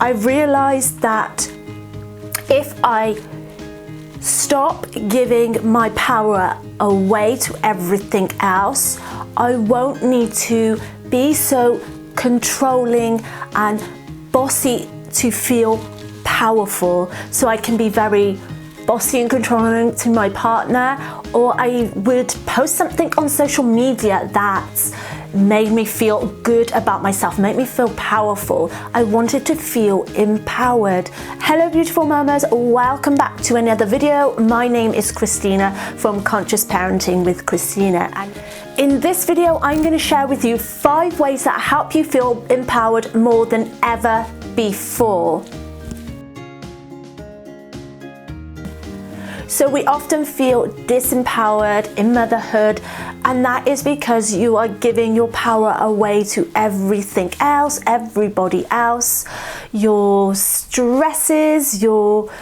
I realized that if I stop giving my power away to everything else, I won't need to be so controlling and bossy to feel powerful. So I can be very bossy and controlling to my partner, or I would post something on social media that made me feel good about myself, made me feel powerful. I wanted to feel empowered. Hello beautiful mamas, welcome back to another video. My name is Christina from Conscious Parenting with Christina, and in this video I'm going to share with you 5 ways that help you feel empowered more than ever before. So we often feel disempowered in motherhood, and that is because you are giving your power away to everything else, everybody else, your stresses, your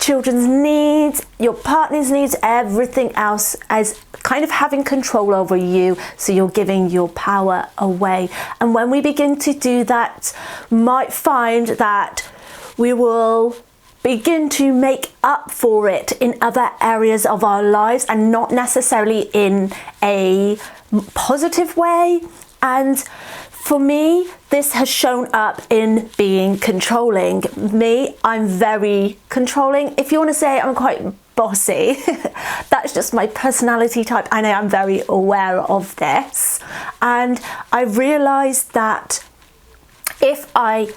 children's needs, your partner's needs, everything else as kind of having control over you, so you're giving your power away. And when we begin to do that, we might find that we will begin to make up for it in other areas of our lives, and not necessarily in a positive way. And for me, this has shown up in being controlling. I'm very controlling. If you want to say I'm quite bossy, that's just my personality type. I know I'm very aware of this. And I realized that if I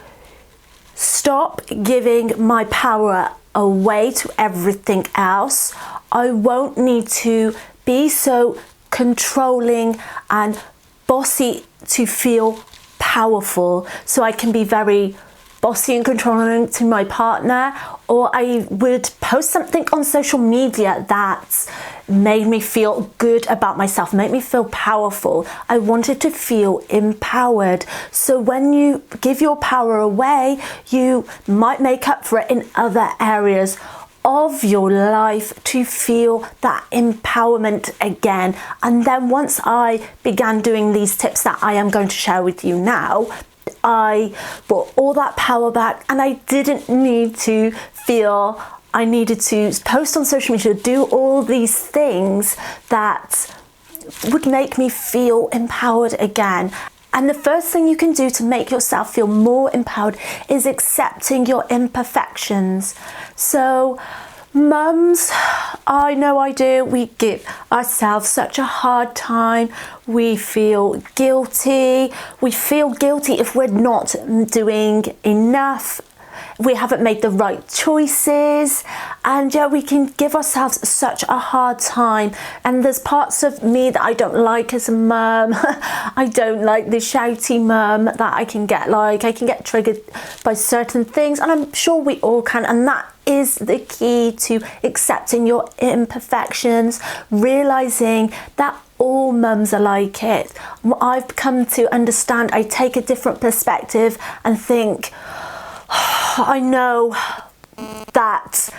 stop giving my power away to everything else, I won't need to be so controlling and bossy to feel powerful. So I can be very bossy and controlling to my partner, or I would post something on social media that made me feel good about myself, made me feel powerful. I wanted to feel empowered. So when you give your power away, you might make up for it in other areas of your life to feel that empowerment again. And then once I began doing these tips that I am going to share with you now, I brought all that power back, and I didn't need to feel I needed to post on social media, do all these things that would make me feel empowered again. And the first thing you can do to make yourself feel more empowered is accepting your imperfections. So mums, I know I do, we give ourselves such a hard time. We feel guilty. We feel guilty if we're not doing enough, we haven't made the right choices, and yeah, we can give ourselves such a hard time. And there's parts of me that I don't like as a mum. I don't like the shouty mum that I can get triggered by certain things, and I'm sure we all can. And that is the key to accepting your imperfections, realizing that all mums are like it. I've come to understand, I take a different perspective and think, I know that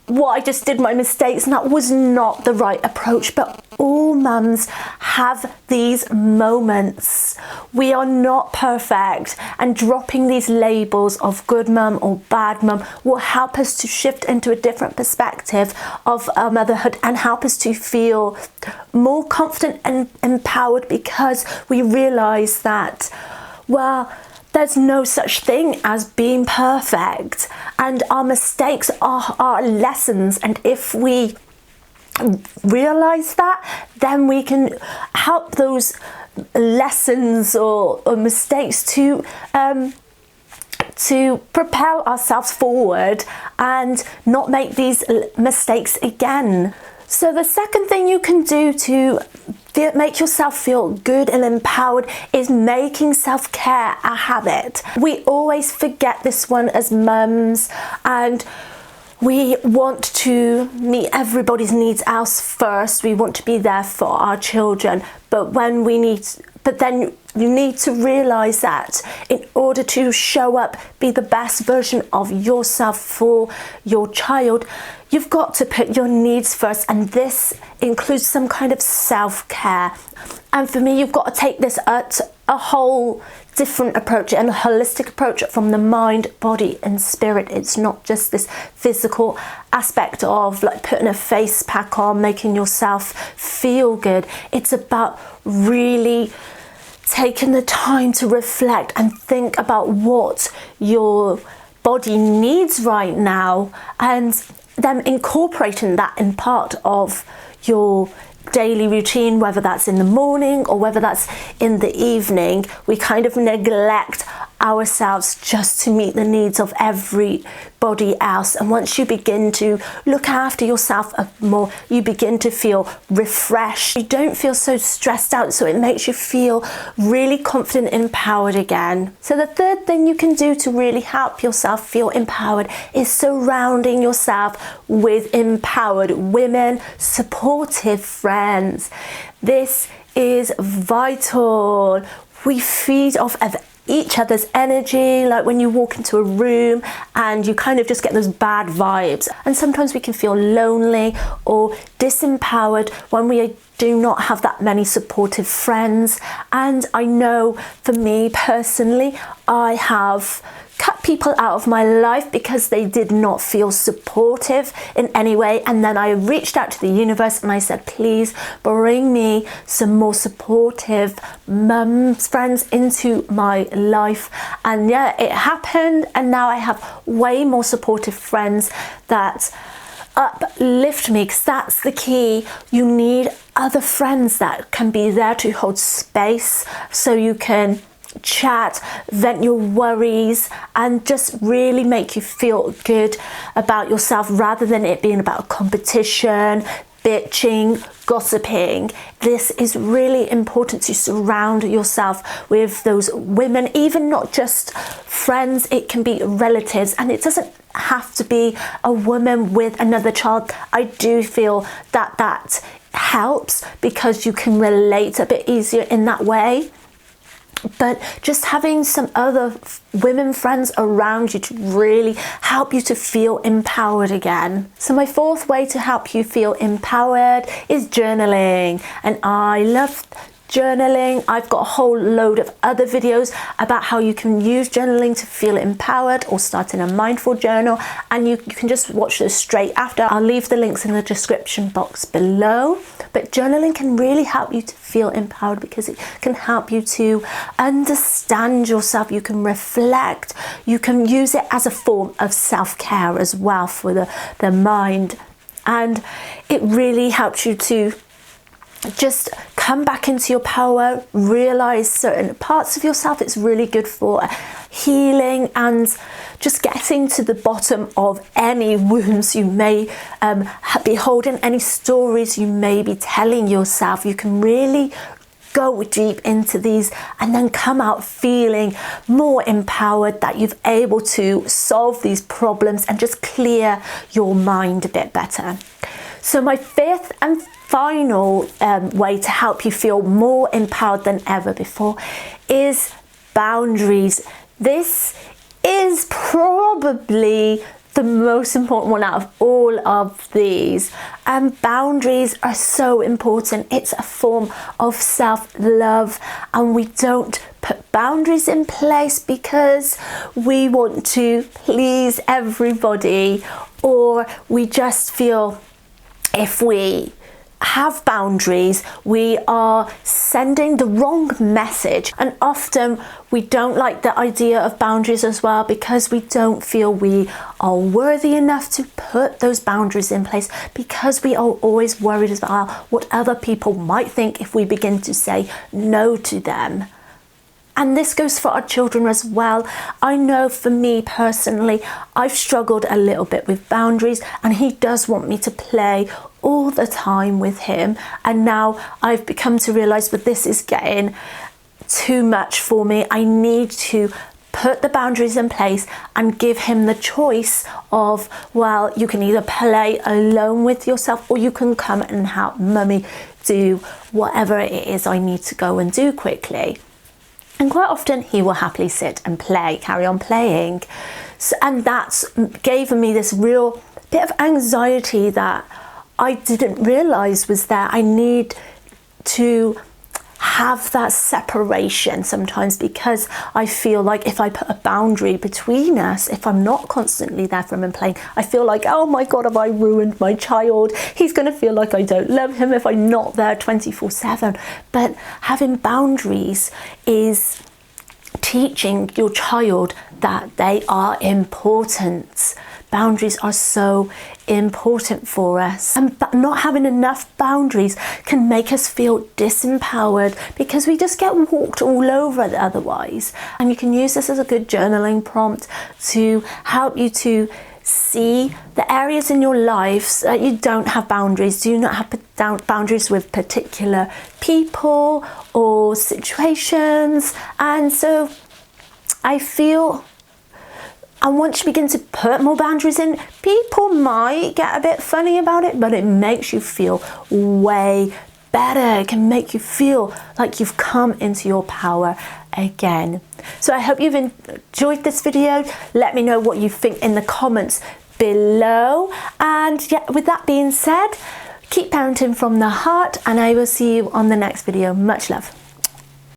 what I just did, my mistakes, and that was not the right approach. But all mums have these moments. We are not perfect, and dropping these labels of good mum or bad mum will help us to shift into a different perspective of our motherhood and help us to feel more confident and empowered, because we realize that, well, there's no such thing as being perfect, and our mistakes are our lessons. And if we realize that, then we can help those lessons or mistakes to propel ourselves forward and not make these mistakes again. So the second thing you can do to make yourself feel good and empowered is making self-care a habit. We always forget this one as mums, and we want to meet everybody's needs else first. We want to be there for our children, but then you need to realize that in order to show up, be the best version of yourself for your child, you've got to put your needs first, and this includes some kind of self-care. And for me, you've got to take this at a whole different approach and a holistic approach from the mind, body and spirit. It's not just this physical aspect of like putting a face pack on, making yourself feel good. It's about really taking the time to reflect and think about what your body needs right now, and then incorporating that in part of your daily routine, whether that's in the morning or whether that's in the evening. We kind of neglect ourselves just to meet the needs of everybody else. And once you begin to look after yourself more, you begin to feel refreshed. You don't feel so stressed out, so it makes you feel really confident, empowered again. So the third thing you can do to really help yourself feel empowered is surrounding yourself with empowered women, supportive friends. This is vital. We feed off of each other's energy, like when you walk into a room and you kind of just get those bad vibes, and sometimes we can feel lonely or disempowered when we do not have that many supportive friends. And I know for me personally, I have cut people out of my life because they did not feel supportive in any way, and then I reached out to the universe and I said, please bring me some more supportive mums, friends into my life. And yeah, it happened, and now I have way more supportive friends that uplift me, because that's the key. You need other friends that can be there to hold space so you can chat, vent your worries, and just really make you feel good about yourself, rather than it being about a competition, bitching, gossiping. This is really important, to surround yourself with those women, even not just friends, it can be relatives, and it doesn't have to be a woman with another child. I do feel that that helps because you can relate a bit easier in that way. But just having some other women friends around you to really help you to feel empowered again. So my fourth way to help you feel empowered is journaling. And I love journaling. I've got a whole load of other videos about how you can use journaling to feel empowered, or starting a mindful journal, and you can just watch those straight after. I'll leave the links in the description box below. But journaling can really help you to feel empowered because it can help you to understand yourself. You can reflect. You can use it as a form of self-care as well for the mind. And it really helps you to just come back into your power, realize certain parts of yourself. It's really good for healing and just getting to the bottom of any wounds you may be holding, any stories you may be telling yourself. You can really go deep into these and then come out feeling more empowered, that you've able to solve these problems and just clear your mind a bit better. So my fifth and final way to help you feel more empowered than ever before is boundaries. This is probably the most important one out of all of these. Boundaries are so important. It's a form of self-love, and we don't put boundaries in place because we want to please everybody, or we just feel if we have boundaries, we are sending the wrong message. And often we don't like the idea of boundaries as well, because we don't feel we are worthy enough to put those boundaries in place, because we are always worried about what other people might think if we begin to say no to them. And this goes for our children as well. I know for me personally, I've struggled a little bit with boundaries, and he does want me to play all the time with him. And now I've become to realize that this is getting too much for me. I need to put the boundaries in place and give him the choice of, well, you can either play alone with yourself, or you can come and help mummy do whatever it is I need to go and do quickly. And quite often he will happily sit and play, carry on playing. So, and that's gave me this real bit of anxiety that I didn't realize was there. I need to have that separation sometimes, because I feel like if I put a boundary between us, if I'm not constantly there for him and playing, I feel like, oh my God, have I ruined my child? He's going to feel like I don't love him if I'm not there 24/7. But having boundaries is teaching your child that they are important. Boundaries are so important for us, and not having enough boundaries can make us feel disempowered, because we just get walked all over otherwise. And you can use this as a good journaling prompt to help you to see the areas in your lives that you don't have boundaries. Do you not have boundaries with particular people or situations? And so I feel, and once you begin to put more boundaries in, people might get a bit funny about it, but it makes you feel way better. It can make you feel like you've come into your power again. So I hope you've enjoyed this video. Let me know what you think in the comments below. And yeah, with that being said, keep parenting from the heart, and I will see you on the next video. Much love.